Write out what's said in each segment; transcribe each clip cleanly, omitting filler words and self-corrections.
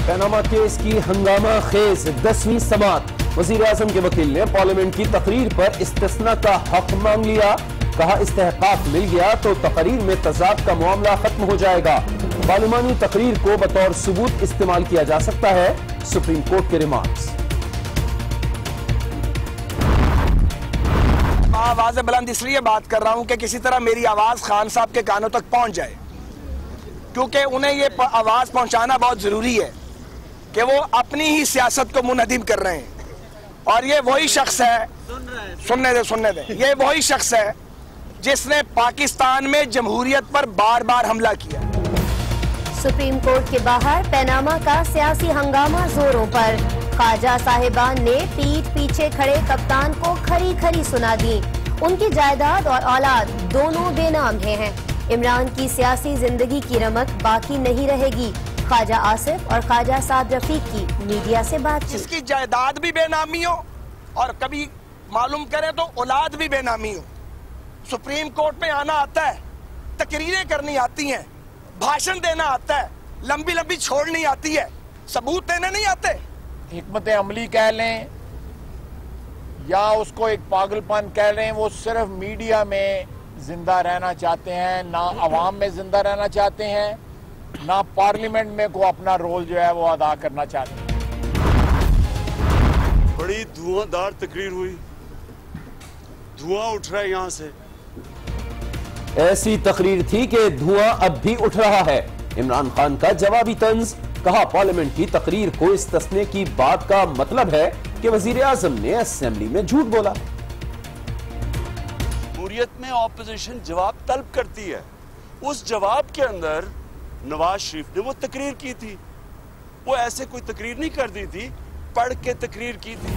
Panama case की हंगामा खेज 10वीं समाअत। वजीर आजम के वकील ने पार्लियामेंट की तकरीर पर इस्तिस्ना का हक मांग लिया। कहा इस्तेहकाक मिल गया तो तकरीर में तजाद का मामला खत्म हो जाएगा। पार्लिमानी तकरीर को बतौर सबूत इस्तेमाल किया जा सकता है, सुप्रीम कोर्ट के रिमार्क्स। आवाज़ बुलंद इसलिए बात कर रहा हूं कि किसी तरह मेरी आवाज़ खान साहब के कानों तक पहुंच जाए, क्योंकि उन्हें ये आवाज़ पहुंचाना बहुत ज़रूरी है कि वो अपनी ही सियासत को मुनहदिम कर रहे हैं। और ये वही शख्स है, सुनने दे, ये वही शख्स है जिसने पाकिस्तान में जमहूरियत पर बार बार हमला किया। सुप्रीम कोर्ट के बाहर पैनामा का सियासी हंगामा जोरों पर। ख्वाजा साहिबान ने पीठ पीछे खड़े कप्तान को खरी खरी सुना दी। उनकी जायदाद और औलाद दोनों बेनाम हैं। इमरान की सियासी जिंदगी की रमक बाकी नहीं रहेगी। ख्वाजा आसिफ और ख्वाजा साद रफीक की मीडिया से बातचीत। जिसकी जायदाद भी बेनामी हो और कभी मालूम करें तो औलाद भी बेनामी हो, सुप्रीम कोर्ट में आना आता है, तकरीरें करनी आती हैं, भाषण देना आता है, लंबी लंबी छोड़नी आती है, सबूत देने नहीं आते। हिकमत अमली कह लें या उसको एक पागलपन कह लें, वो सिर्फ मीडिया में जिंदा रहना चाहते हैं, ना अवाम में जिंदा रहना चाहते हैं, ना पार्लियामेंट में को अपना रोल जो है वो अदा करना चाहते हैं। बड़ी धुआंधार तकरीर हुई, धुआं उठ रहा है यहां से। ऐसी तकरीर थी कि धुआं अब भी उठ रहा है। इमरान खान का जवाबी तंज। कहा पार्लियामेंट की तकरीर को इस्तिस्ने की बात का मतलब है कि वजीर आजम ने असेंबली में झूठ बोला। जमहूरियत में ऑपोजिशन जवाब तलब करती है, उस जवाब के अंदर नवाज शरीफ ने वो तकरीर की थी। वो ऐसे कोई तकरीर नहीं कर दी थी, पढ़ के तकरीर की थी।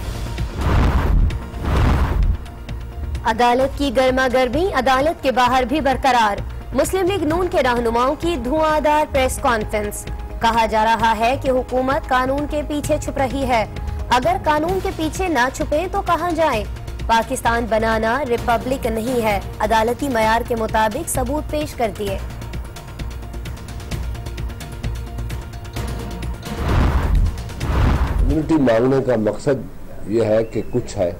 अदालत की गर्मा गर्मी अदालत के बाहर भी बरकरार। मुस्लिम लीग नून के रहनुमाओं की धुआंधार प्रेस कॉन्फ्रेंस। कहा जा रहा है कि हुकूमत कानून के पीछे छुप रही है। अगर कानून के पीछे ना छुपे तो कहां जाएं? पाकिस्तान बनाना रिपब्लिक नहीं है। अदालती मयार के मुताबिक सबूत पेश कर दिए। इम्यूनिटी मांगने का मकसद यह है कि कुछ है,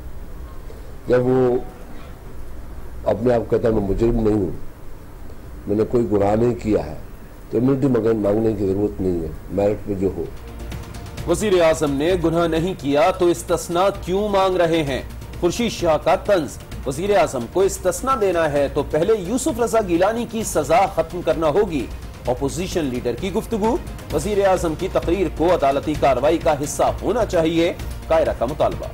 जब वो अपने आप कहता है मैं मुजरिम नहीं हूं, मैंने कोई गुनाह नहीं किया है, तो इम्यूनिटी मांगने की जरूरत नहीं है, मेरिट में जो हो। वजीर आजम ने गुनाह नहीं किया तो इस्तिस्ना क्यों मांग रहे हैं? खुर्शीद शाह का तंज। वजीर आजम को इस्तिस्ना देना है तो पहले यूसुफ रजा गिलानी की सजा खत्म करना होगी। ऑपोजिशन लीडर की गुफ्तगू। वजीर आजम की तकरीर को अदालती कार्रवाई का हिस्सा होना चाहिए, कायरा का मुतालबा।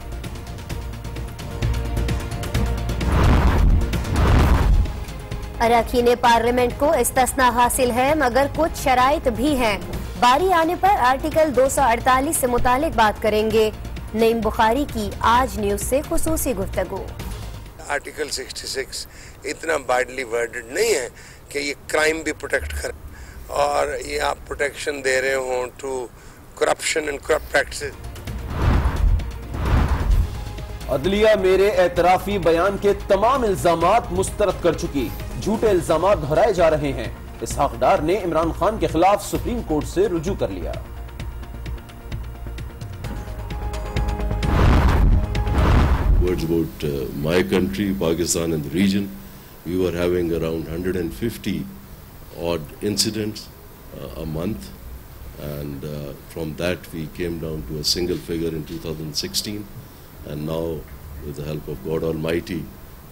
अरकान पार्लियामेंट को इस्तिस्ना हासिल है, मगर कुछ शराइत भी हैं। बारी आने पर आर्टिकल 248 से मुतालिक बात करेंगे। नईम बुखारी की आज न्यूज से खुसूसी गुफ्तगू। आर्टिकल 66 इतना वाइडली वर्डेड नहीं है कि ये क्राइम भी प्रोटेक्ट करे, और ये आप प्रोटेक्शन दे रहे हो to corruption and corrupt practices. अदलिया मेरे एतराफी बयान के तमाम इल्जामात मुस्तरद कर चुकी। झूठे इल्जामात दोहराए जा रहे हैं। इसहाक डार ने इमरान खान के खिलाफ सुप्रीम कोर्ट से रुजू कर लिया। Words about my country, Pakistan and the region, we were having around 150 odd incidents a month, and from that we came down to a single figure in 2016, and now with the help of God Almighty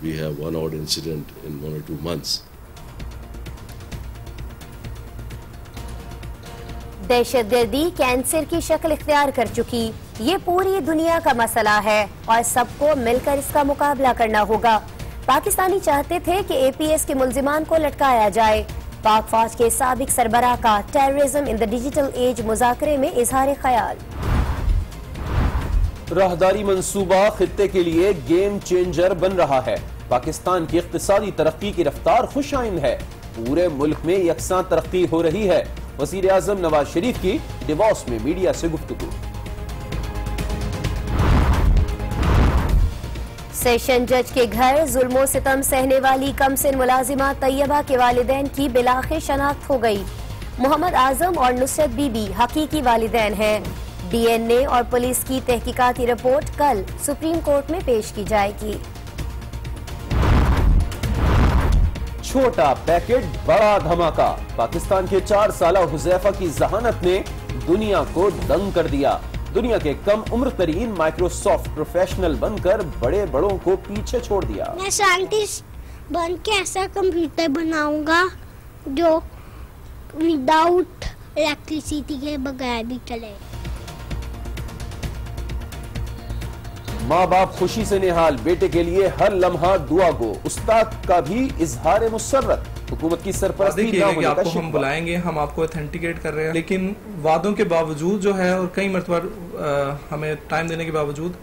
we have one odd incident in 1 or 2 months. दहशतगर्दी cancer की शक्ल इख्तियार कर चुकी। ये पूरी दुनिया का मसला है और सबको मिलकर इसका मुकाबला करना होगा। पाकिस्तानी चाहते थे कि APS के मुल्जिमान को लटकाया जाए। पाक फौज के साबिक सरबराह का terrorism in the digital age मुज़ाकरे में इजहार ख्याल। राहदारी मंसूबा खित्ते के लिए गेम चेंजर बन रहा है। पाकिस्तान की इक्तिसादी तरक्की की रफ्तार खुशाइंद है। पूरे मुल्क में यकसां तरक्की हो रही है। वजीर आजम नवाज शरीफ की डिवोर्स में मीडिया से गुफ्तगू। सेशन जज के घर जुल्मो सितम सहने वाली कमसिन मुलाजिमा तैयबा के वालिदैन की बिलाखिर शनाख्त हो गई। मोहम्मद आजम और नुसरत बीबी हकीकी वालिदैन हैं। डीएनए और पुलिस की तहकीकाती रिपोर्ट कल सुप्रीम कोर्ट में पेश की जाएगी। छोटा पैकेट बड़ा धमाका। पाकिस्तान के 4 साला हुजैफा की जहानत ने दुनिया को दंग कर दिया। दुनिया के कम उम्र तरीन माइक्रोसॉफ्ट प्रोफेशनल बनकर बड़े बड़ों को पीछे छोड़ दिया। मैं साइंटिस्ट बन के ऐसा कंप्यूटर बनाऊंगा जो विदाउट इलेक्ट्रिसिटी के बगैर भी चले। माँ बाप खुशी से निहाल, बेटे के लिए हर लम्हा दुआ गो। उस्ताद का भी इजहार मुसर्रत। हुकूमत की सरपरस्ती न होने का आपको शिकवा। हम बुलाएंगे, हम आपको ऑथेंटिकेट कर रहे हैं, लेकिन वादों के बावजूद जो है और कई मरतबा हमें टाइम देने के बावजूद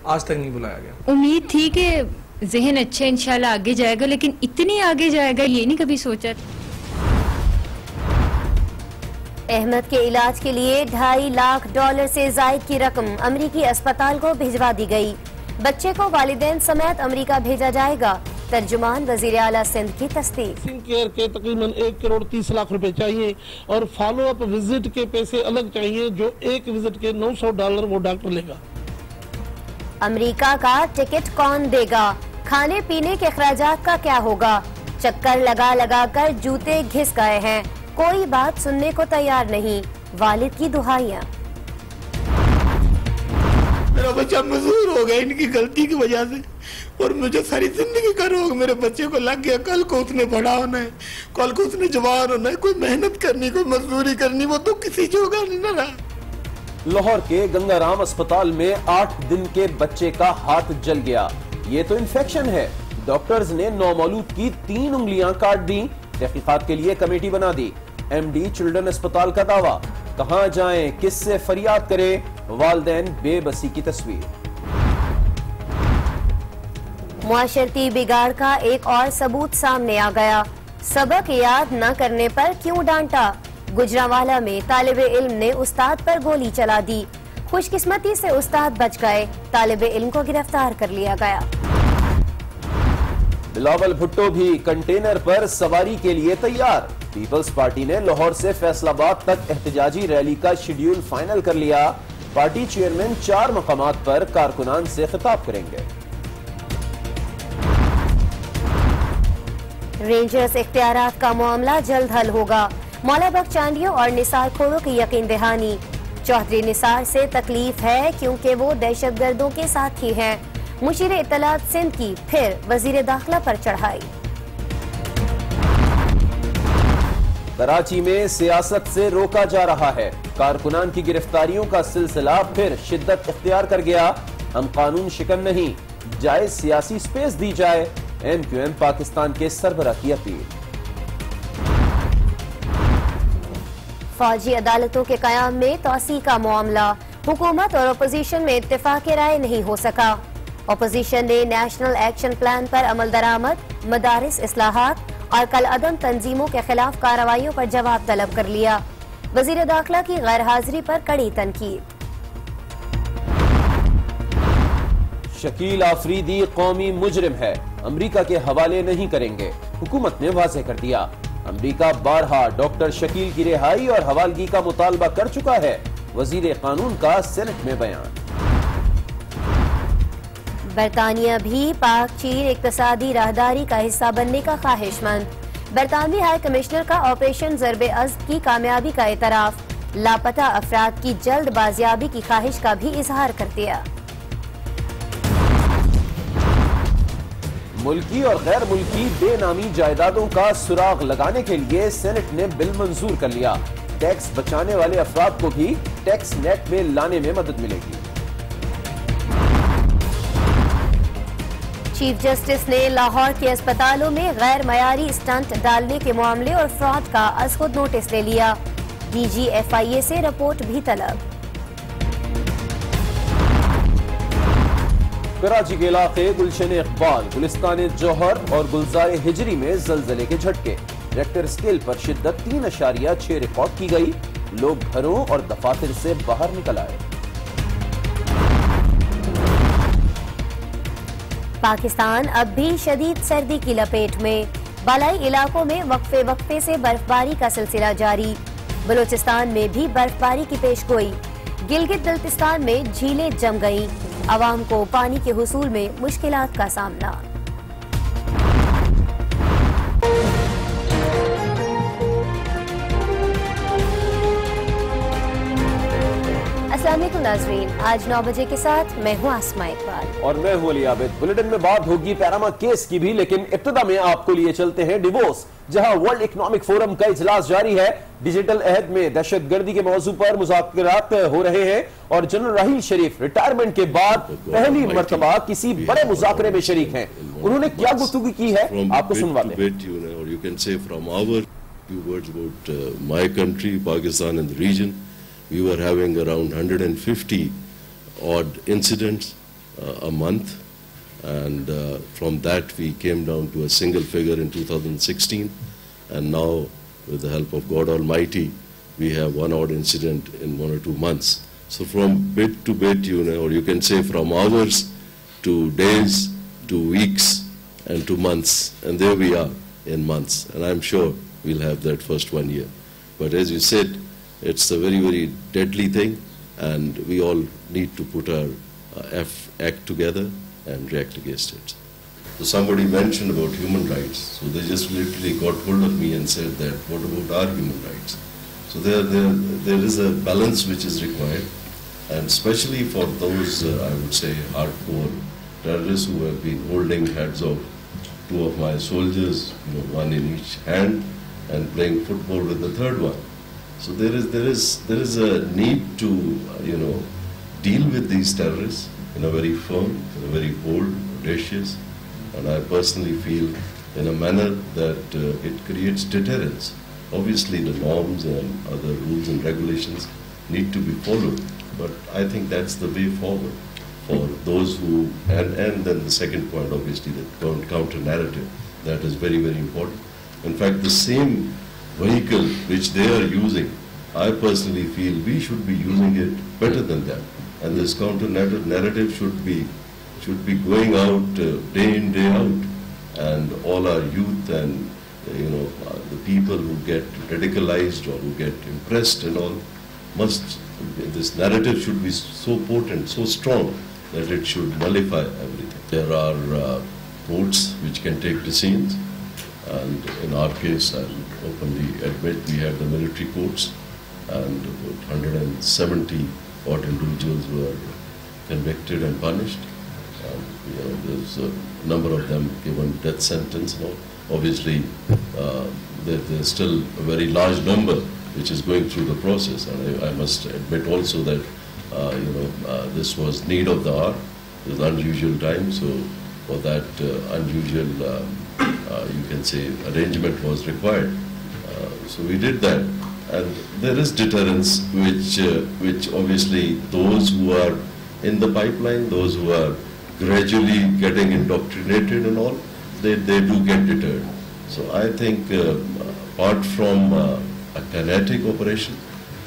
आज तक नहीं बुलाया गया। उम्मीद थी कि जहन अच्छा इंशाल्लाह आगे जाएगा, लेकिन इतनी आगे जाएगा ये नहीं कभी सोचा। अहमद के इलाज के लिए $2.5 लाख से जायद की रकम अमरीकी अस्पताल को भिजवा दी गई। बच्चे को वालिदैन समेत अमरीका भेजा जाएगा। तर्जुमान वजीर आला सिंध की तस्दीक। केयर के तकरीबन 1 करोड़ 30 लाख रुपए चाहिए और फॉलो अप विजिट के पैसे अलग चाहिए, जो एक विजिट के $900 वो डॉक्टर लेगा। अमरीका का टिकट कौन देगा? खाने पीने के अखराजात का क्या होगा? चक्कर लगा लगा कर जूते घिस गए हैं, कोई बात सुनने को तैयार नहीं। वालिद की दुहाइयां। मेरा बच्चा मजबूर हो गया इनकी गलती की वजह से, और मुझे सारी जिंदगी का रोग मेरे बच्चे को लग गया। कल को उसने बड़ा होना है, कल को उसने जवान होना है, कोई मेहनत करनी, कोई मजदूरी करनी, वो तो किसी जोगा नहीं ना रहा। लाहौर के गंगाराम अस्पताल में 8 दिन के बच्चे का हाथ जल गया। ये तो इन्फेक्शन है। डॉक्टर्स ने नौमौलूद की 3 उंगलियां काट दी। तहकीकात के लिए कमेटी बना दी। एमडी चिल्ड्रन अस्पताल का दावा। कहां जाएं, किससे फरियाद करें? वालिदैन बेबसी की तस्वीर। मुआशरती बिगाड़ का एक और सबूत सामने आ गया। सबक याद न करने पर क्यों डांटा? गुजरांवाला में तालिबे इल्म ने उस्ताद पर गोली चला दी। खुशकिस्मती से उस्ताद बच गए। तालिबे इल्म को गिरफ्तार कर लिया गया। बिलावल भुट्टो भी कंटेनर पर सवारी के लिए तैयार। पीपल्स पार्टी ने लाहौर से फैसलाबाद तक एहतजाजी रैली का शेड्यूल फाइनल कर लिया। पार्टी चेयरमैन 4 मकामात पर कारकुनान से खिताब करेंगे। रेंजर्स इख्तियारात का मामला जल्द हल होगा। मौला बख्चांडियों और निसार खोरों की यकीन दहानी। चौधरी निसार से तकलीफ है क्योंकि वो दहशतगर्दों के साथी हैं। मुशीर इत्तलात सिंध की फिर वजीर दाखिला पर चढ़ाई। कराची में सियासत से रोका जा रहा है। कारकुनान की गिरफ्तारियों का सिलसिला फिर शिद्दत इख्तियार कर गया। हम कानून शिकन नहीं, जायज सियासी स्पेस दी जाए। MQM पाकिस्तान के सरबराह की अपील। फौजी अदालतों के कयाम में तोसी का मामला। हुकूमत और अपोजिशन में इत्तेफाक राय नहीं हो सका। अपोजिशन ने नेशनल एक्शन प्लान पर अमल दरामद, मदारिस इस्लाहात और कल अदम तंजीमों के खिलाफ कार्रवाइयों पर जवाब तलब कर लिया। वजीर दाखिला की गैर हाजिरी पर कड़ी तनकीद। शकील आफरीदी कौमी मुजरिम है, अमरीका के हवाले नहीं करेंगे। हुकूमत ने वाज़ेह कर दिया। अमरीका बारहा डॉक्टर शकील की रिहाई और हवालगी का मुतालबा कर चुका है। वजीर कानून का सेनेट में बयान। बरतानिया भी पाक चीन इक्तसादी राहदारी का हिस्सा बनने का ख्वाहिशमंद। बरतानवी हाई कमिश्नर का ऑपरेशन ज़रबे अज़्ब की कामयाबी का एतराफ। लापता अफराद की जल्द बाजियाबी की ख्वाहिश का भी इजहार कर दिया। मुल्की और गैर मुल्की बेनामी जायदादों का सुराग लगाने के लिए सेनेट ने बिल मंजूर कर लिया। टैक्स बचाने वाले अफराद को भी टैक्स नेट में लाने में मदद मिलेगी। चीफ जस्टिस ने लाहौर के अस्पतालों में गैर मयारी स्टंट डालने के मामले और फ्रॉड का अज खुद नोटिस ले लिया। DG FIA से रिपोर्ट भी तलब। कराची के इलाके गुलशन इकबाल, गुलिस्तान जौहर और गुलजार हिजरी में जलजले के झटके। रेक्टर स्केल पर शिद्दत 3.6 रिकॉर्ड की गई। लोग घरों और दफातर से बाहर निकल आए। पाकिस्तान अब भी शदीद सर्दी की लपेट में। बालाई इलाकों में वक्फे वक्फे से बर्फबारी का सिलसिला जारी। बलूचिस्तान में भी बर्फबारी की पेशगोई। गिलगित बल्तिस्तान में झीलें जम गईं। आवाम को पानी के हुसूल में मुश्किलात का सामना। अस्सलाम वालेकुम नाज़रीन, आज 9 बजे के साथ मैं हूँ आसमा इकबाल और मैं हूँ अली आबिद। बुलेटिन में बात होगी पैनामा केस की भी, लेकिन इब्तिदा में आपको लिए चलते हैं डिवोर्स, जहां वर्ल्ड इकोनॉमिक फोरम का इजलास जारी है। डिजिटल अहद में दहशतगर्दी के मौजू पर मुज़ाकरात हो रहे हैं और जनरल राहील शरीफ रिटायरमेंट के बाद पहली मर्तबा किसी बड़े मुज़ाकरे में शरीक हैं। उन्होंने क्या गुफ्तगू की है, आपको सुनवाते हैं। We were having around 150 odd incidents a month, and from that we came down to a single figure in 2016, and now with the help of God Almighty we have one odd incident in 1 or 2 months. So from bit to bit, or you can say from hours to days to weeks and to months, and there we are in months, and I'm sure we'll have that first 1 year. But as you said, it's a very, very deadly thing, and we all need to put our act together and react against it. So somebody mentioned about human rights, so they just literally got hold of me and said that, what about our human rights? So there is a balance which is required, and especially for those, I would say, hardcore terrorists who have been holding heads of 2 of my soldiers, one in each hand, and playing football with the third one. So there is a need to deal with these terrorists in a very firm, in a very bold, audacious, and I personally feel in a manner that it creates deterrence. Obviously the norms and other rules and regulations need to be followed, but I think that's the way forward for those who, and then the second point, obviously, the counter narrative, that is very, very important. In fact, the same vehicle which they are using, I personally feel we should be using it better than them, and this counter narrative should be going out day in, day out, and all our youth and the people who get radicalized or who get impressed and all this narrative should be so potent, so strong, that it should nullify everything. There are courts which can take decisions, and in our case, I'll openly admit, we had the military courts, and about 170 odd individuals were convicted and punished. There's a number of them given death sentence now. Obviously, there's still a very large number which is going through the process, and I must admit also that this was need of the hour. It was unusual time, so for that unusual you can say arrangement was required, so we did that, and there is deterrence which obviously those who are in the pipeline, those who are gradually getting indoctrinated and all, they do get deterred. So I think apart from a kinetic operation,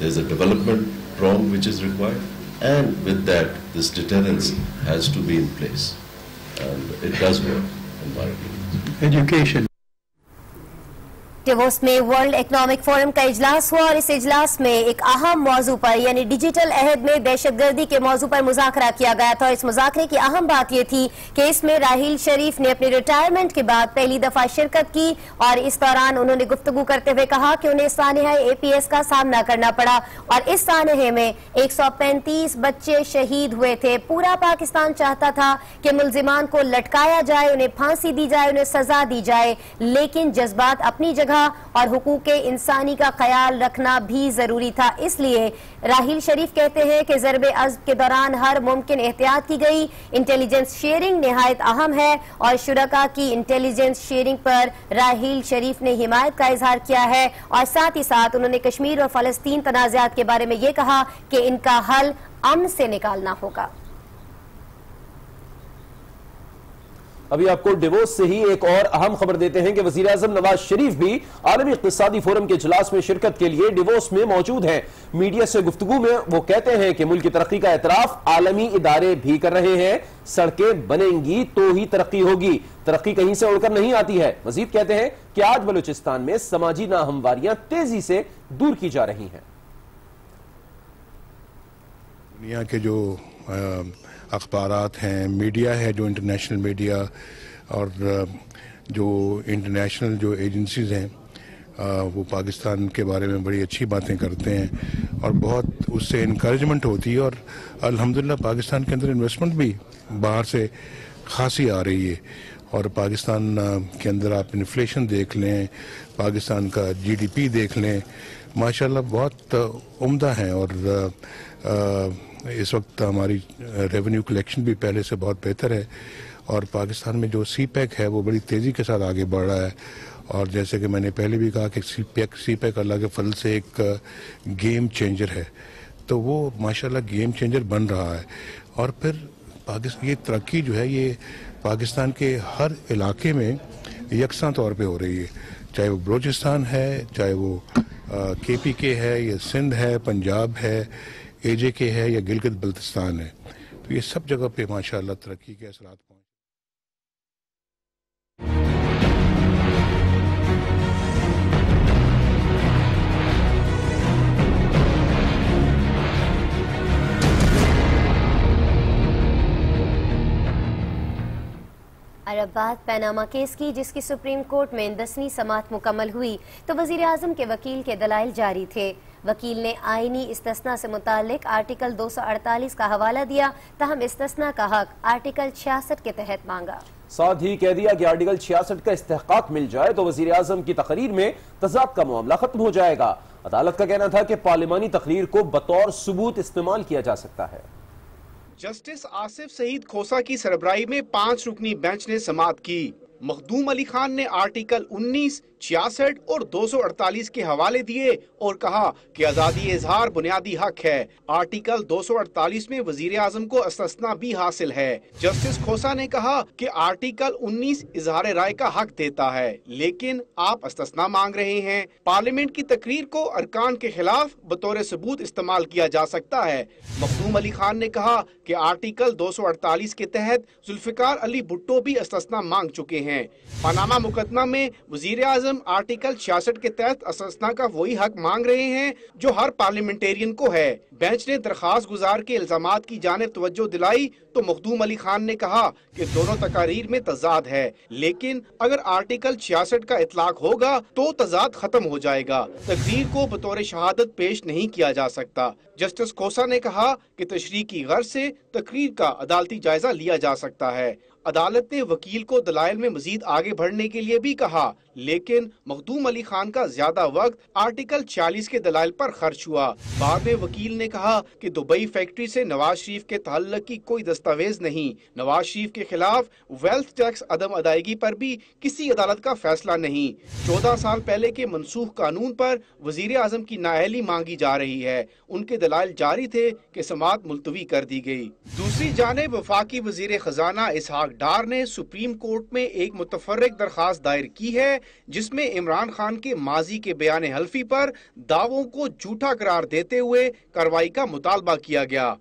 there's a development prong which is required, and with that this deterrence has to be in place, and it does work in my opinion. Education. Divorce में world economic forum का इजलास हुआ और इस इजलास में एक अहम मौजू पर यानी डिजिटल अहद में दहशतगर्दी के मौजू पर मुज़ाकरा किया गया था। इस मुज़ाकरे की अहम बात यह थी कि इसमें राहील शरीफ ने अपने रिटायरमेंट के बाद पहली दफा शिरकत की और इस दौरान उन्होंने गुफ्तगू करते हुए कहा कि उन्हें सानहा APS का सामना करना पड़ा और इस सानहे में 135 बच्चे शहीद हुए थे। पूरा पाकिस्तान चाहता था कि मुल्जिमान को लटकाया जाए, उन्हें फांसी दी जाए, उन्हें सजा दी जाए, लेकिन जज्बात अपनी जगह और हुकूक इंसानी का ख्याल रखना भी जरूरी था। इसलिए राहील शरीफ कहते हैं कि ज़रबे अज़्ब के दौरान हर मुमकिन एहतियात की गई। इंटेलिजेंस शेयरिंग निहायत अहम है और शुरका की इंटेलिजेंस शेयरिंग पर राहील शरीफ ने हिमायत का इजहार किया है और साथ ही साथ उन्होंने कश्मीर और फलस्तीन तनाज़ात के बारे में ये कहा कि इनका हल अमन से निकालना होगा। अभी आपको डिवोर्स से ही एक और अहम खबर देते हैं कि वजीर आजम नवाज शरीफ भी आलमी इक्तिसादी फोरम के इजलास में शिरकत के लिए डिवोर्स में मौजूद हैं। मीडिया से गुफ्तगू में वो कहते हैं कि मुल्क की तरक्की का एतराफ आलमी इदारे भी कर रहे हैं। सड़कें बनेंगी तो ही तरक्की होगी, तरक्की कहीं से उड़कर नहीं आती है। मजीद कहते हैं कि आज बलूचिस्तान में समाजी नाहमवारियां तेजी से दूर की जा रही हैं। दुनिया के जो अखबारात हैं, मीडिया है, जो इंटरनेशनल मीडिया और जो इंटरनेशनल जो एजेंसीज हैं वो पाकिस्तान के बारे में बड़ी अच्छी बातें करते हैं और बहुत उससे इनकरेजमेंट होती है। और अल्हम्दुलिल्लाह पाकिस्तान के अंदर इन्वेस्टमेंट भी बाहर से खासी आ रही है। और पाकिस्तान के अंदर आप इन्फ्लेशन देख लें, पाकिस्तान का GDP देख लें, माशाल्लाह बहुत उम्दा है। और इस वक्त हमारी रेवेन्यू कलेक्शन भी पहले से बहुत बेहतर है और पाकिस्तान में जो CPEC है वो बड़ी तेज़ी के साथ आगे बढ़ रहा है। और जैसे कि मैंने पहले भी कहा कि CPEC अल्लाह के फजल से एक गेम चेंजर है, तो वो माशाल्लाह गेम चेंजर बन रहा है। और फिर पाकिस्तान ये तरक्की जो है ये पाकिस्तान के हर इलाके में यकसा तौर पे हो रही है, चाहे वो बलूचिस्तान है, चाहे वो KPK है, या सिंध है, पंजाब है, AJK है, या गिलगित बल्तिस्तान है। तो ये सब जगह पे माशाल्लाह तरक्की के असरात पहुंचे। और अब बात पैनामा केस की, जिसकी सुप्रीम कोर्ट में 10वीं समाअत मुकम्मल हुई तो वजीर आजम के वकील के दलाइल जारी थे। वकील ने आईनी इस्तिस्ना से मुतालिक आर्टिकल 248 का हवाला दिया, तहम इस्तिस्ना का हक आर्टिकल 66 के तहत मांगा। साथ ही कह दिया कि आर्टिकल 66 का इस्तेहकाक मिल जाए तो वजीर आजम की तकरीर में तजाद का मामला खत्म हो जाएगा। अदालत का कहना था कि पार्लिमानी तकरीर को बतौर सबूत इस्तेमाल किया जा सकता है। जस्टिस आसिफ सईद खोसा की सरबराही में 5 रुकनी बेंच ने समाअत की। मखदूम अली खान ने आर्टिकल 19, 66 और 248 के हवाले दिए और कहा कि आजादी इजहार बुनियादी हक है। आर्टिकल 248 में वजीर आजम को इस्तिस्ना भी हासिल है। जस्टिस खोसा ने कहा कि आर्टिकल 19 इजहार राय का हक देता है, लेकिन आप इस्तिस्ना मांग रहे हैं। पार्लियामेंट की तकरीर को अरकान के खिलाफ बतौर सबूत इस्तेमाल किया जा सकता है। मखदूम अली खान ने कहा कि आर्टिकल 248 के तहत जुल्फिकार अली भुट्टो भी इस्तिस्ना मांग चुके हैं। पनामा मुकदमा में वजीर आजम आर्टिकल 66 के तहत इस्तिस्ना का वही हक मांग रहे हैं जो हर पार्लियामेंटेरियन को है। बेंच ने दरखास्त गुजार के इल्जामात की जानिब तवज्जो दिलाई तो मखदूम अली खान ने कहा कि दोनों तकारीर में तजाद है, लेकिन अगर आर्टिकल 66 का इतलाक होगा तो तजाद खत्म हो जाएगा। तकरीर को बतौर शहादत पेश नहीं किया जा सकता। जस्टिस खोसा ने कहा कि तशरीह की गर्ज से तकरीर का अदालती जायजा लिया जा सकता है। अदालत ने वकील को दलाइल में मजीद आगे बढ़ने के लिए भी कहा, लेकिन मखदूम अली खान का ज्यादा वक्त आर्टिकल 40 के दलाइल पर खर्च हुआ। बाद में वकील ने कहा कि दुबई फैक्ट्री से नवाज शरीफ के ताल्लुक की कोई दस्तावेज नहीं। नवाज शरीफ के खिलाफ वेल्थ टैक्स अदम अदायगी पर भी किसी अदालत का फैसला नहीं। 14 साल पहले के मनसूख कानून पर वजीर आजम की नाअहली मांगी जा रही है। उनके दलाइल जारी थे कि समाअत मुलतवी कर दी गई। दूसरी जानिब वफाकी वजीर खजाना इसहाक डार ने सुप्रीम कोर्ट में एक मुतफर्रिक दरखास्त दायर की है, जिसमें इमरान खान के माजी के बयान हल्फी पर दावों को झूठा करार देते हुए कार्रवाई का मुतालबा किया गया।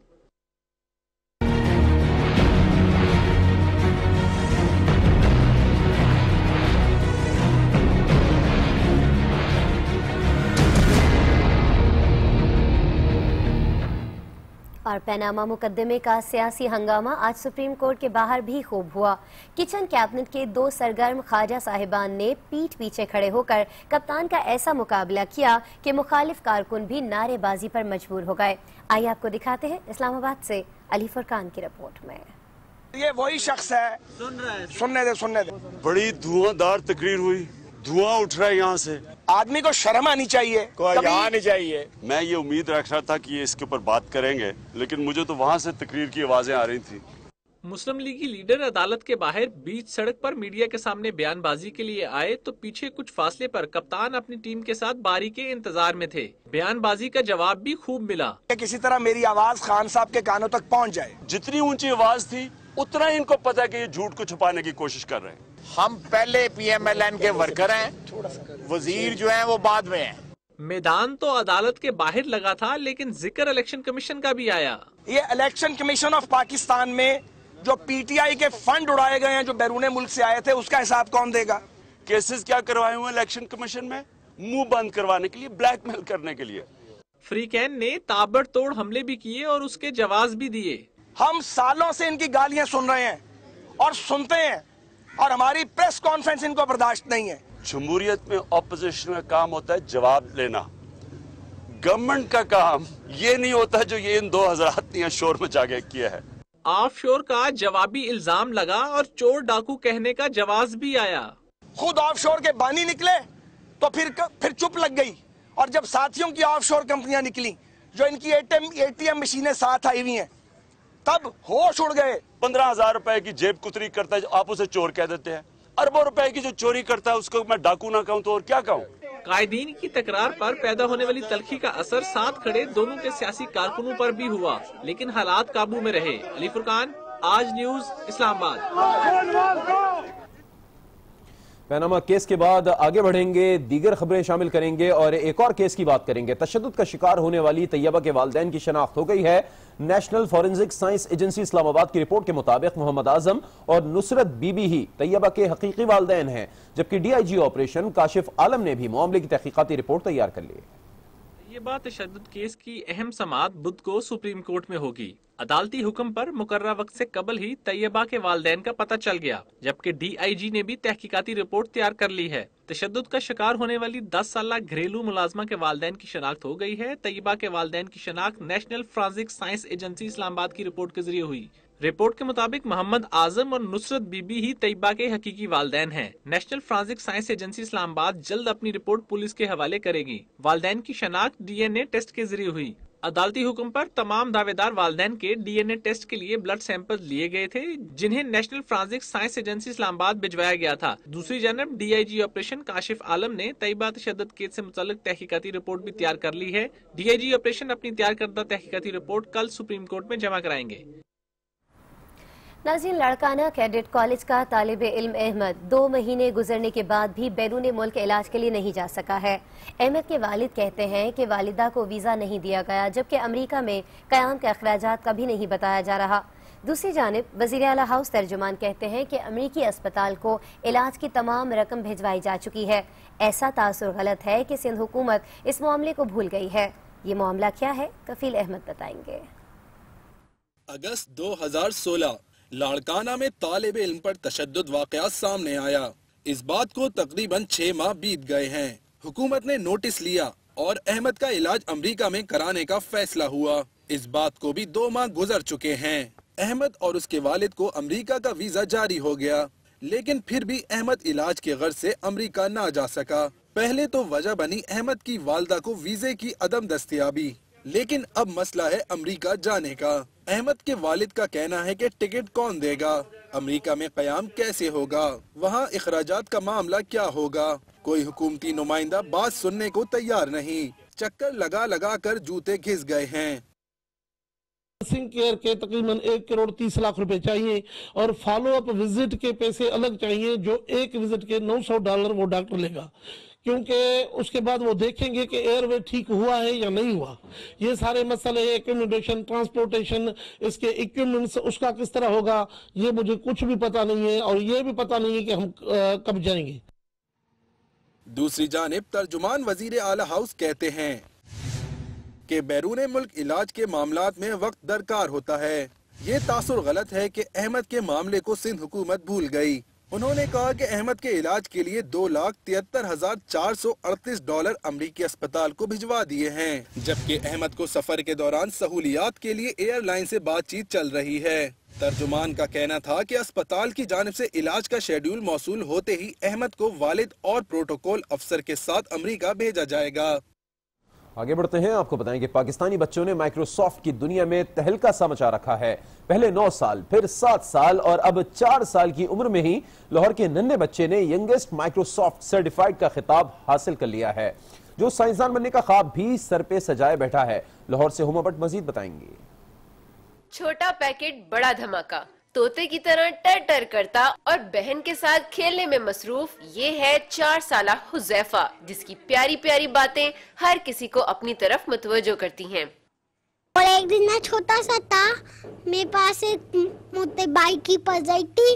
और पैनामा मुकदमे का सियासी हंगामा आज सुप्रीम कोर्ट के बाहर भी खूब हुआ। किचन कैबिनेट के 2 सरगर्म ख्वाजा साहिबान ने पीठ पीछे खड़े होकर कप्तान का ऐसा मुकाबला किया कि मुखालिफ कारकुन भी नारेबाजी पर मजबूर हो गए। आइए आपको दिखाते हैं इस्लामाबाद से अली फरकान की रिपोर्ट में। ये वही शख्स है, सुनने दे। बड़ी धुआंधार तकरीर हुई, धुआं उठ रहा है यहाँ से। आदमी को शर्म आनी चाहिए, यहाँ नहीं चाहिए। मैं ये उम्मीद रख रहा था कि ये इसके ऊपर बात करेंगे, लेकिन मुझे तो वहाँ से तकरीर की आवाजें आ रही थी। मुस्लिम लीगी लीडर अदालत के बाहर बीच सड़क पर मीडिया के सामने बयानबाजी के लिए आए तो पीछे कुछ फासले पर कप्तान अपनी टीम के साथ बारी के इंतजार में थे। बयानबाजी का जवाब भी खूब मिला। किसी तरह मेरी आवाज खान साहब के कानों तक पहुंच जाए। जितनी ऊंची आवाज थी उतना ही इनको पता है कि ये झूठ को छुपाने की कोशिश कर रहे हैं। हम पहले PMLN के वर्कर हैं, वजीर जो हैं वो बाद में हैं। मैदान तो अदालत के बाहर लगा था, लेकिन जिक्र इलेक्शन कमीशन का भी आया। ये इलेक्शन कमीशन ऑफ पाकिस्तान में जो PTI के फंड उड़ाए गए हैं जो बैरून मुल्क से आए थे, उसका हिसाब कौन देगा? केसेस क्या करवाए हुए इलेक्शन कमीशन में? मुंह बंद करवाने के लिए, ब्लैकमेल करने के लिए। फ्रीकैन ने ताबड़तोड़ हमले भी किए और उसके जवाब भी दिए। हम सालों से इनकी गालियां सुन रहे हैं और सुनते हैं, और हमारी प्रेस कॉन्फ्रेंस इनको बर्दाश्त नहीं है। जमहूरियत में ऑपोजिशन का काम होता है जवाब लेना। गवर्नमेंट का काम ये नहीं होता जो ये इन दो हजरात ने शोर मचा के किया है। ऑफशोर का जवाबी इल्जाम लगा और चोर डाकू कहने का जवाब भी आया। खुद ऑफशोर के बानी निकले तो फिर चुप लग गई, और जब साथियों की ऑफशोर कंपनियां निकली जो इनकी ATM मशीनें साथ आई हुई हैं, तब होश उड़ गए। 15,000 रुपए की जेब कुतरी करता है, आप उसे चोर कह देते हैं। अरबों रुपए की जो चोरी करता है उसको मैं डाकू ना कहूं तो और क्या कहूं? कायदीन की तकरार पर पैदा होने वाली तलखी का असर साथ खड़े दोनों के सियासी कारकुनों पर भी हुआ, लेकिन हालात काबू में रहे। अली फुरकान, आज न्यूज, इस्लामाबाद। पैनामा केस के बाद आगे बढ़ेंगे, दीगर खबरें शामिल करेंगे और एक और केस की बात करेंगे। तशद्दुद का शिकार होने वाली तैयबा के वालिदैन की शनाख्त हो गई है। National forensic science agency Islamabad की रिपोर्ट के मुताबिक मोहम्मद आजम और नुसरत बीबी ही तैयबा के हकीकी वालिदैन हैं, जबकि DIG ऑपरेशन काशिफ आलम ने भी मामले की तहकीकाती रिपोर्ट तैयार कर ली है। ये बात तशद्दुद केस की अहम समाअत बुध को सुप्रीम कोर्ट में होगी। अदालती हुक्म पर मुकर्ररा वक्त से कबल ही तैयबा के वालिदैन का पता चल गया, जबकि DIG ने भी तहकीकाती रिपोर्ट तैयार कर ली है। तशद्दुद का शिकार होने वाली 10 साला घरेलू मुलाजमा के वालिदैन की शनाख्त हो गई है। तैयबा के वालिदैन की शनाख्त national forensic science agency Islamabad की रिपोर्ट के जरिए हुई। रिपोर्ट के मुताबिक मोहम्मद आजम और नुसरत बीबी ही तैयबा के हकीकी वालिदैन हैं। National forensic science agency Islamabad जल्द अपनी रिपोर्ट पुलिस के हवाले करेगी। वालिदैन की शनाख्त DNA टेस्ट के जरिए हुई। अदालती हुक्म पर तमाम दावेदार वालिदैन के DNA टेस्ट के लिए ब्लड सैंपल लिए गए थे, जिन्हें national forensic science agency Islamabad भिजवाया गया था। दूसरी जानब DIG ऑपरेशन काशिफ आलम ने तैयबा तशद्दुद केस से मुताल्लिक तहकीकाती रिपोर्ट भी तैयार कर ली है। DIG ऑपरेशन अपनी तैयार करदा तहकीकाती रिपोर्ट कल सुप्रीम कोर्ट में जमा कराएंगे। नाज़रीन, लाड़काना कैडेट कॉलेज का तालिब इल्म अहमद 2 महीने गुजरने के बाद भी बैरून मुल्क इलाज के लिए नहीं जा सका है। अहमद के वालिद कहते हैं कि वालिदा को वीज़ा नहीं दिया गया, जबकि अमरीका में क़याम के अखराजात का भी नहीं बताया जा रहा। दूसरी जानिब वज़ीर आला हाउस तर्जुमान कहते हैं कि अमरीकी अस्पताल को इलाज की तमाम रकम भिजवाई जा चुकी है। ऐसा तासुर गलत है कि सिंध हुकूमत इस मामले को भूल गई है। ये मामला क्या है, कफील अहमद बताएंगे। अगस्त 2016 लाड़काना में तालिब इल्म पर तशद्दुद वाक़यात सामने आया। इस बात को तकरीबन 6 माह बीत गए हैं। हुकूमत ने नोटिस लिया और अहमद का इलाज अमरीका में कराने का फैसला हुआ। इस बात को भी 2 माह गुजर चुके हैं। अहमद और उसके वालिद को अमरीका का वीजा जारी हो गया, लेकिन फिर भी अहमद इलाज के गर्ज से अमरीका ना जा सका। पहले तो वजह बनी अहमद की वालदा को वीजे की अदम दस्तयाबी, लेकिन अब मसला है अमरीका जाने का। अहमद के वालिद का कहना है कि टिकट कौन देगा, अमरीका में क़याम कैसे होगा, वहाँ इखराजात का मामला क्या होगा। कोई हुकूमती नुमाइंदा बात सुनने को तैयार नहीं। चक्कर लगा लगा कर जूते घिस गए हैं। नर्सिंग केयर के तकरीबन 1 करोड़ 30 लाख रुपए चाहिए और फॉलो अप विजिट के पैसे अलग चाहिए, जो एक विजिट के $900 वो डॉक्टर लेगा, क्योंकि उसके बाद वो देखेंगे कि एयरवे ठीक हुआ है या नहीं हुआ। ये सारे मसले, एकोमोडेशन, ट्रांसपोर्टेशन, इसके इक्विपमेंट्स उसका किस तरह होगा, ये मुझे कुछ भी पता नहीं है, और ये भी पता नहीं है कि हम कब जाएंगे। दूसरी जानिब तर्जुमान वजीर आला हाउस कहते हैं कि बैरून मुल्क इलाज के मामलात में वक्त दरकार होता है। ये तासुर गलत है कि अहमद के मामले को सिंध हुकूमत भूल गई। उन्होंने कहा कि अहमद के इलाज के लिए $2,73,438 अमरीकी अस्पताल को भिजवा दिए हैं, जबकि अहमद को सफर के दौरान सहूलियात के लिए एयरलाइन से बातचीत चल रही है। तर्जुमान का कहना था कि अस्पताल की जानिब से इलाज का शेड्यूल मौसूल होते ही अहमद को वालिद और प्रोटोकॉल अफसर के साथ अमरीका भेजा जाएगा। आगे बढ़ते हैं, आपको बताएं कि पाकिस्तानी बच्चों ने माइक्रोसॉफ्ट की दुनिया में तहलका सा मचा रखा है। पहले 9 साल, फिर 7 साल और अब 4 साल की उम्र में ही लाहौर के नन्हे बच्चे ने यंगेस्ट माइक्रोसॉफ्ट सर्टिफाइड का खिताब हासिल कर लिया है, जो साइंसदान बनने का ख्वाब भी सर पे सजाए बैठा है। लाहौर से हुमा भट्ट मजीद बताएंगी। छोटा पैकेट बड़ा धमाका, तोते की तरह टर टर करता और बहन के साथ खेलने में मसरूफ ये है 4 साला हुजैफा, जिसकी प्यारी प्यारी बातें हर किसी को अपनी तरफ मुतवज्जो करती हैं। और एक दिन मैं छोटा सा था, मेरे पास एक मोटे बाइक की पजल थी।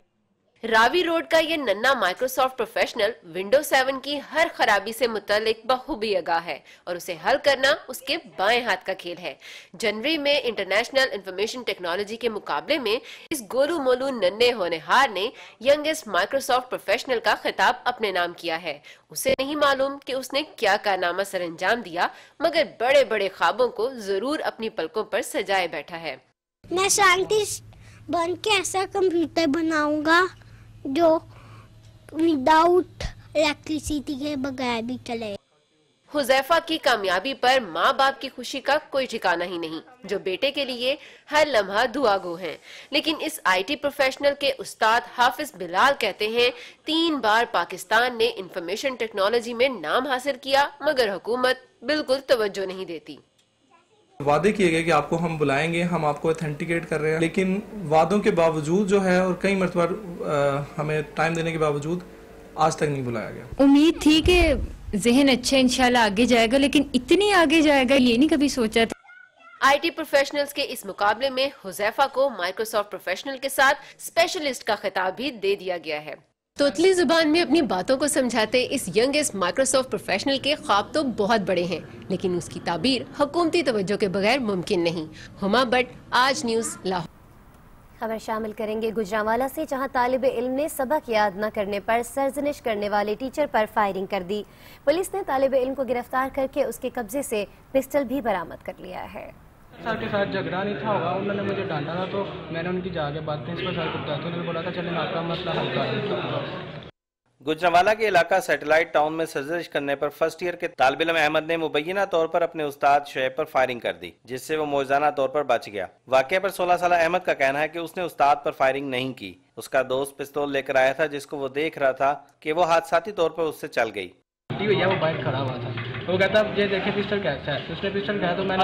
रावी रोड का ये नन्ना माइक्रोसॉफ्ट प्रोफेशनल विंडोज 7 की हर खराबी से मुतल्लिक बखूबी आगाह है और उसे हल करना उसके बाएं हाथ का खेल है। जनवरी में इंटरनेशनल इंफॉर्मेशन टेक्नोलॉजी के मुकाबले में इस गोलू मोलू नन्हे होनहार ने यंगेस्ट माइक्रोसॉफ्ट प्रोफेशनल का खिताब अपने नाम किया है। उसे नहीं मालूम कि उसने क्या कारनामा सरअंजाम दिया, मगर बड़े बड़े ख्वाबों को जरूर अपनी पलकों पर सजाए बैठा है। मैं साइंटिस्ट बन के ऐसा कंप्यूटर बनाऊंगा जो विदाउट इलेक्ट्रिसिटी के बगैर भी चले। हुजैफा की कामयाबी पर माँ बाप की खुशी का कोई ठिकाना ही नहीं, जो बेटे के लिए हर लम्हा दुआगो हैं। लेकिन इस आईटी प्रोफेशनल के उस्ताद हाफिज बिलाल कहते हैं 3 बार पाकिस्तान ने इंफॉर्मेशन टेक्नोलॉजी में नाम हासिल किया, मगर हुकूमत बिल्कुल तवज्जो नहीं देती। वादे किए गए कि आपको हम बुलाएंगे, हम आपको ऑथेंटिकेट कर रहे हैं, लेकिन वादों के बावजूद जो है और कई मरतबा हमें टाइम देने के बावजूद आज तक नहीं बुलाया गया। उम्मीद थी कि जहन अच्छा इंशाल्लाह आगे जाएगा, लेकिन इतनी आगे जाएगा ये नहीं कभी सोचा था। आईटी प्रोफेशनल्स के इस मुकाबले में हुजैफा को माइक्रोसॉफ्ट प्रोफेशनल के साथ स्पेशलिस्ट का खिताब भी दे दिया गया है। तोतली जुबान में अपनी बातों को समझाते इस यंगेस्ट माइक्रोसॉफ्ट प्रोफेशनल के ख्वाब तो बहुत बड़े हैं, लेकिन उसकी ताबीर हुकूमती तवज्जो के बगैर मुमकिन नहीं। हुमा बट, आज न्यूज़, लाहौर। खबर शामिल करेंगे गुजरांवाला से, जहां तालिब इल्म ने सबक याद न करने पर सरजनिश करने वाले टीचर पर फायरिंग कर दी। पुलिस ने तालिब इल्म को गिरफ्तार करके उसके कब्जे से पिस्टल भी बरामद कर लिया है। सर के साथ झगड़ा नहीं था होगा, उन्होंने मुझे डांटा था तो मैंने उनकी जाके बातें इस पर सर को बताया तो उन्होंने बोला था चलें आपका मसला हल कर दें। गुजरांवाला के इलाका सैटेलाइट टाउन में सर्जिश करने पर फर्स्ट ईयर के तालिब इल्म अहमद ने मुबैना तौर पर अपने उस्ताद शुएब पर फायरिंग कर दी, जिससे वो मौजूदा तौर पर बच गया। वाकये पर 16 साल अहमद का कहना है कि उसने उस्ताद पर फायरिंग नहीं की। उसका दोस्त पिस्तौल लेकर आया था, जिसको वो देख रहा था कि वो हादसाती तौर पर उससे चल गई। भैया वो बाइक खड़ा हुआ था, वो कहता ये देखे पिस्टल कैसा है, उसने पिस्टल कहा तो मैंने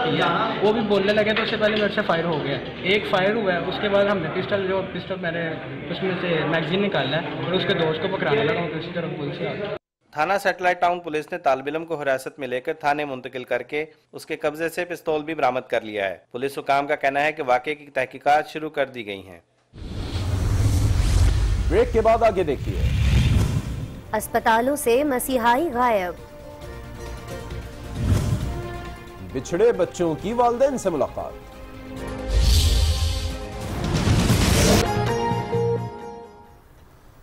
किया, वो भी बोलने लगे तो उससे पहले मेरे से फायर हो गया। एक फायर हुआ है, उसके बाद हमने पिस्टल मैंने उसमें से मैगजीन निकाला है और उसके दोस्त को पकड़ाने लगा तो इसी तरफ पुलिस आ गई। थाना सैटेलाइट टाउन पुलिस ने तालिब इल्म को हिरासत में लेकर थाने मुंतकिल करके उसके कब्जे से पिस्तौल भी बरामद कर लिया है। पुलिस हुकाम का कहना है कि वाकये की तहकीकात शुरू कर दी गई हैं। ब्रेक के बाद आगे देखिए। अस्पतालों से मसीहाई गायब, बिछड़े बच्चों की वालिदैन से मुलाकात।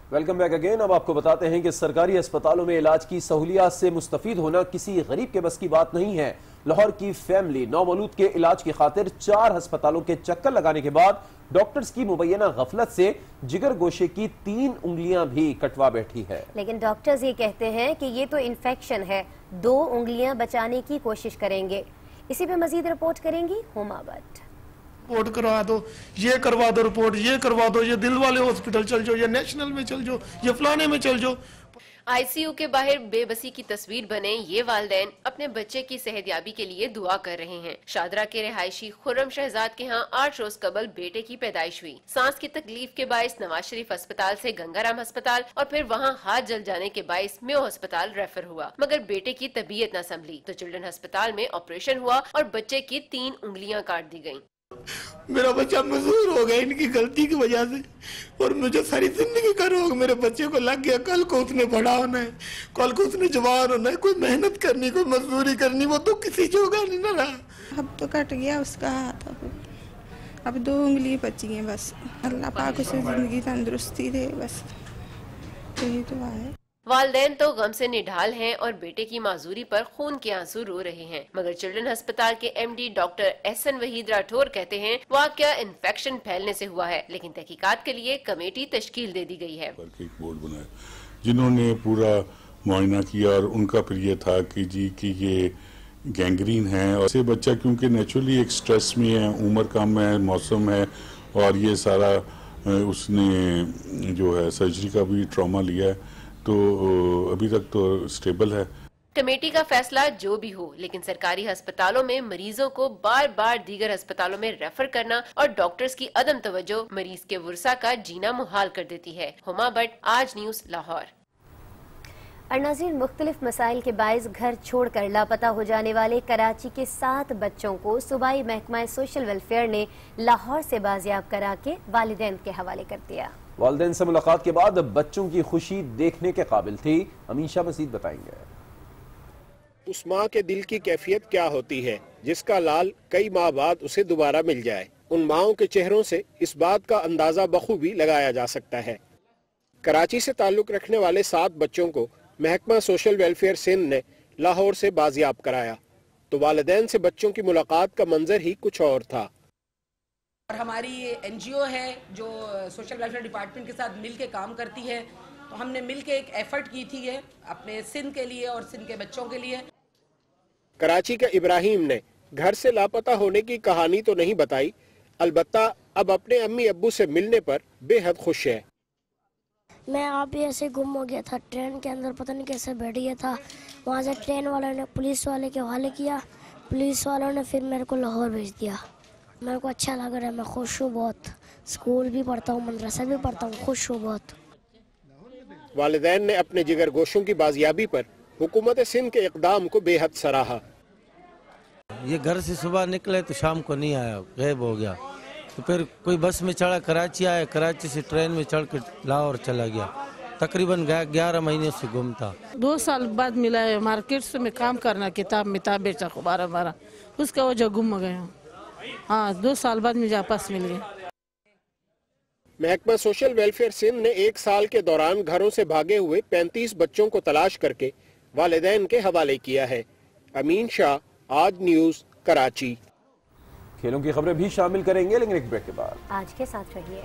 Welcome back again. अब आपको बताते हैं कि सरकारी अस्पतालों में इलाज की सहूलियात से मुस्तफीद होना किसी गरीब के बस की बात नहीं है। लाहौर की फैमिली नौमौलूद के इलाज की खातिर 4 अस्पतालों के चक्कर लगाने के बाद डॉक्टर्स की मुबैना गफलत से जिगर गोशे की 3 उंगलियां भी कटवा बैठी है। लेकिन डॉक्टर्स ये कहते हैं कि ये तो इन्फेक्शन है, 2 उंगलियां बचाने की कोशिश करेंगे। इसी पे मजीद रिपोर्ट करेंगी हुमा भट्ट। रिपोर्ट करवा दो, ये करवा दो रिपोर्ट, ये करवा दो, ये दिल वाले हॉस्पिटल चल जाओ, ये नेशनल में चल जाओ, ये फलाने में चल जाओ। आईसीयू के बाहर बेबसी की तस्वीर बने ये वालिदैन अपने बच्चे की सेहतयाबी के लिए दुआ कर रहे हैं। शादरा के रिहायशी खुर्रम शहजाद के यहाँ 8 रोज कबल बेटे की पैदाइश हुई। सांस की तकलीफ के बायस नवाज शरीफ अस्पताल से गंगाराम अस्पताल और फिर वहाँ हाथ जल जाने के बायस मेयो अस्पताल रेफर हुआ, मगर बेटे की तबीयत न संभली तो चिल्ड्रन अस्पताल में ऑपरेशन हुआ और बच्चे की 3 उंगलियां काट दी गयी। मेरा बच्चा मजदूर हो गया इनकी गलती की वजह से, और मुझे सारी जिंदगी का रोग मेरे बच्चे को लग गया। कल को उसने बड़ा होना है, कल को उसने जवान होना है, कोई मेहनत करनी, कोई मजदूरी करनी, वो तो किसी जोगा नहीं ना रहा। अब तो कट गया उसका हाथ, अब 2 उंगली बची है बस। अल्लाह पाक उसे जिंदगी तंदुरुस्ती दे, बस यही दुआ है। वालिदैन तो गम से निढाल हैं और बेटे की माजूरी पर खून के आंसू रो रहे हैं, मगर चिल्ड्रन अस्पताल के एमडी डॉक्टर एहसन वहीद राठौर कहते हैं वाकया इन्फेक्शन फैलने से हुआ है, लेकिन तहकीकात के लिए कमेटी तश्कील दे दी गई है। एक बोर्ड बनाया जिन्होंने पूरा मुआयना किया और उनका फिर ये था कि जी कि ये गैंग्रीन है, और से बच्चा क्योंकि नेचुरली एक स्ट्रेस में है, उम्र कम है, मौसम है, और ये सारा उसने जो है सर्जरी का भी ट्रॉमा लिया है, तो अभी तक तो स्टेबल है। कमेटी का फैसला जो भी हो, लेकिन सरकारी अस्पतालों में मरीजों को बार बार दीगर अस्पतालों में रेफर करना और डॉक्टर्स की अदम तवज्जो मरीज के वर्सा का जीना मुहाल कर देती है। हुमा भट्ट, आज न्यूज, लाहौर। और नाज़रीन, मुख्तलिफ मसाइल के बायस घर छोड़कर लापता हो जाने वाले कराची के 7 बच्चों को सूबाई महकमा सोशल वेलफेयर ने लाहौर से बाजियाब करा के वालिदैन के हवाले कर दिया। वालिदैन से मुलाकात के बाद बच्चों की खुशी देखने के काबिल थी। अमीशा मजीद बताएंगे। उस माँ के दिल की कैफियत क्या होती है जिसका लाल कई माह बाद उसे दोबारा मिल जाए। उन माओं के चेहरों से इस बात का अंदाजा बखूबी लगाया जा सकता है। कराची से ताल्लुक रखने वाले 7 बच्चों को महकमा सोशल वेलफेयर सिंध ने लाहौर से बाजियाब कराया, तो वालिदैन से बच्चों की मुलाकात का मंजर ही कुछ और था। और हमारी NGO है जो सोशल वेलफेयर डिपार्टमेंट के साथ मिल के काम करती है, तो हमने मिल के एक एफर्ट की थी है अपने सिंध के लिए और सिंध के बच्चों के लिए। कराची के इब्राहिम ने घर से लापता होने की कहानी तो नहीं बताई, अलबत्ता अब अपने अम्मी अब्बू से मिलने पर बेहद खुश है। मैं आप ही ऐसे गुम हो गया था ट्रेन के अंदर, पता नहीं कैसे बैठ गया था। वहाँ से ट्रेन वालों ने पुलिस वाले के हवाले किया, पुलिस वालों ने फिर मेरे को लाहौर भेज दिया। मेरे को अच्छा लग रहा है, मैं खुश हूँ बहुत। स्कूल भी पढ़ता हूँ, मदरसा भी पढ़ता हूँ, खुश हूँ बहुत। वालिदैन ने अपने जिगर गोशों की बाजियाबी पर हुकूमत सिंध के इक़दाम को बेहद सराहा। ये घर से सुबह निकले तो शाम को नहीं आया, गायब हो गया। तो फिर कोई बस में चढ़ा, कराची आया, कराची से ट्रेन में चढ़ के लाहौर चला गया। तकरीबन 11 महीने से गुम था। 2 साल बाद मिला है। मार्केट से मैं काम करना, किताब बेचा, अखबार हमारा, उसका वजह गुम हो गया। हाँ, 2 साल बाद मुझे वापस मिल गया। महकमा सोशल वेलफेयर सिंध ने 1 साल के दौरान घरों से भागे हुए 35 बच्चों को तलाश करके वालिदैन के हवाले किया है। अमीन शाह, आज न्यूज, कराची। खेलों की खबरें भी शामिल करेंगे, लेकिन एक ब्रेक के बाद। आज के साथ रहिए।